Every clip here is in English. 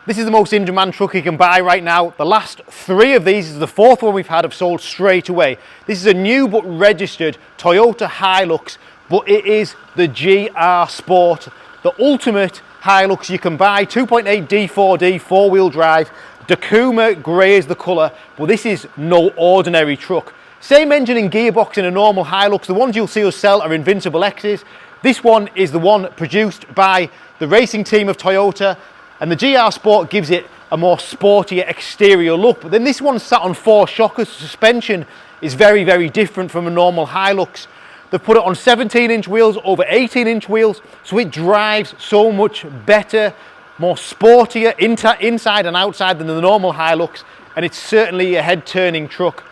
This is the most in-demand truck you can buy right now. The last 3 of these, this is the 4th one we've had, have sold straight away. This is a new but registered Toyota Hilux, but it is the GR Sport, the ultimate Hilux you can buy. 2.8 D-4D, 4-wheel drive. Decuma Grey is the colour, but this is no ordinary truck. Same engine and gearbox in a normal Hilux. The ones you'll see us sell are Invincible X's. This one is the one produced by the racing team of Toyota, and the GR Sport gives it a more sportier exterior look. But then this one's sat on 4 shockers. Suspension is very, very different from a normal Hilux. They've put it on 17-inch wheels over 18-inch wheels, so it drives so much better, more sportier inside and outside than the normal Hilux, and it's certainly a head-turning truck.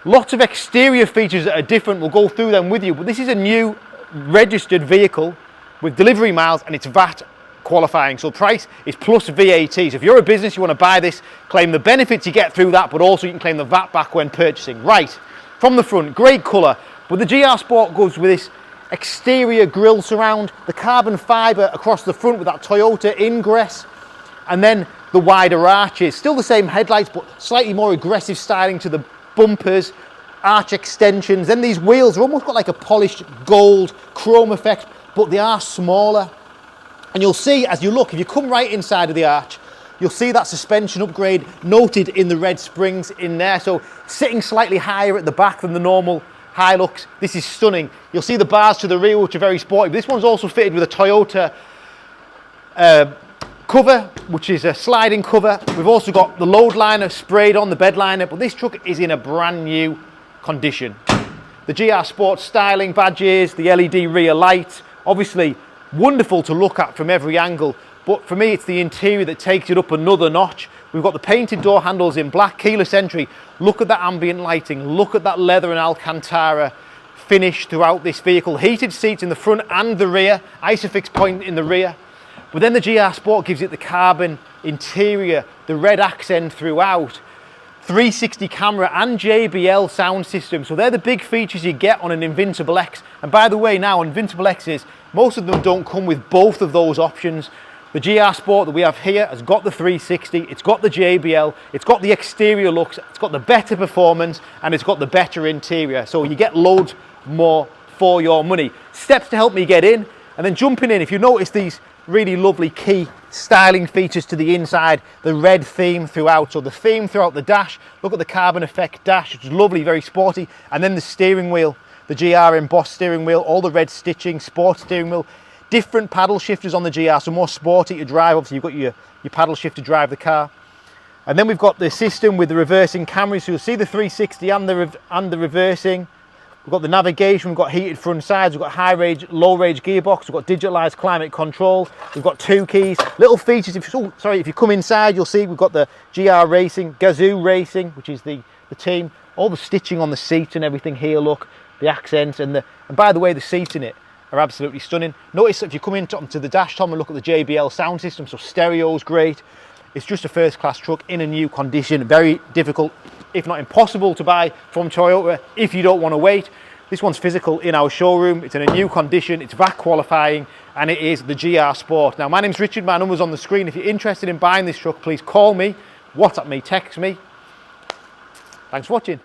Lots of exterior features that are different. We'll go through them with you, but this is a new registered vehicle with delivery miles, and it's VAT qualifying, so price is plus VAT. So if you're a business, you want to buy this, claim the benefits you get through that, but also you can claim the VAT back when purchasing. Right, from the front, great colour, but the GR Sport goes with this exterior grille surround, the carbon fibre across the front with that Toyota ingress, and then the wider arches. Still the same headlights, but slightly more aggressive styling to the bumpers, arch extensions. Then these wheels are almost got like a polished gold chrome effect, but they are smaller. And you'll see as you look, if you come right inside of the arch, you'll see that suspension upgrade noted in the red springs in there. So sitting slightly higher at the back than the normal Hilux. This is stunning. You'll see the bars to the rear, which are very sporty. This one's also fitted with a Toyota cover, which is a sliding cover. We've also got the load liner sprayed on the bed liner, but this truck is in a brand new condition. The GR Sport styling badges, the LED rear lights, obviously wonderful to look at from every angle, but for me it's the interior that takes it up another notch. We've got the painted door handles in black, keyless entry. Look at that ambient lighting, look at that leather and Alcantara finish throughout this vehicle. Heated seats in the front and the rear, Isofix point in the rear. But then the GR Sport gives it the carbon interior, the red accent throughout, 360 camera and JBL sound system. So they're the big features you get on an Invincible X. And by the way, now Invincible X's, most of them don't come with both of those options. The GR Sport that we have here has got the 360, it's got the JBL, it's got the exterior looks, it's got the better performance, and it's got the better interior. So you get loads more for your money. Steps to help me get in, and then jumping in, if you notice these really lovely key styling features to the inside, the red theme throughout, so the theme throughout the dash, look at the carbon effect dash, which is lovely, very sporty, and then the steering wheel, the GR embossed steering wheel, all the red stitching, sport steering wheel, different paddle shifters on the GR, so more sporty to drive. Obviously you've got your paddle shift to drive the car. And then we've got the system with the reversing cameras, so you'll see the 360 and the reversing. We've got the navigation, we've got heated front sides, we've got high range, low range gearbox, we've got digitalised climate control, we've got 2 keys, little features. If you come inside, you'll see we've got the GR Racing, Gazoo Racing, which is the team, all the stitching on the seats and everything here, look, the accents, and by the way, the seats in it are absolutely stunning. Notice that if you come into the dash, Tom, and look at the JBL sound system, so stereo's great. It's just a first class truck in a new condition, very difficult, if not impossible to buy from Toyota if you don't want to wait. This one's physical in our showroom, it's in a new condition, it's VAT qualifying, and it is the GR Sport. Now my name's Richard, my number's on the screen. If you're interested in buying this truck, please call me, WhatsApp me, text me. Thanks for watching.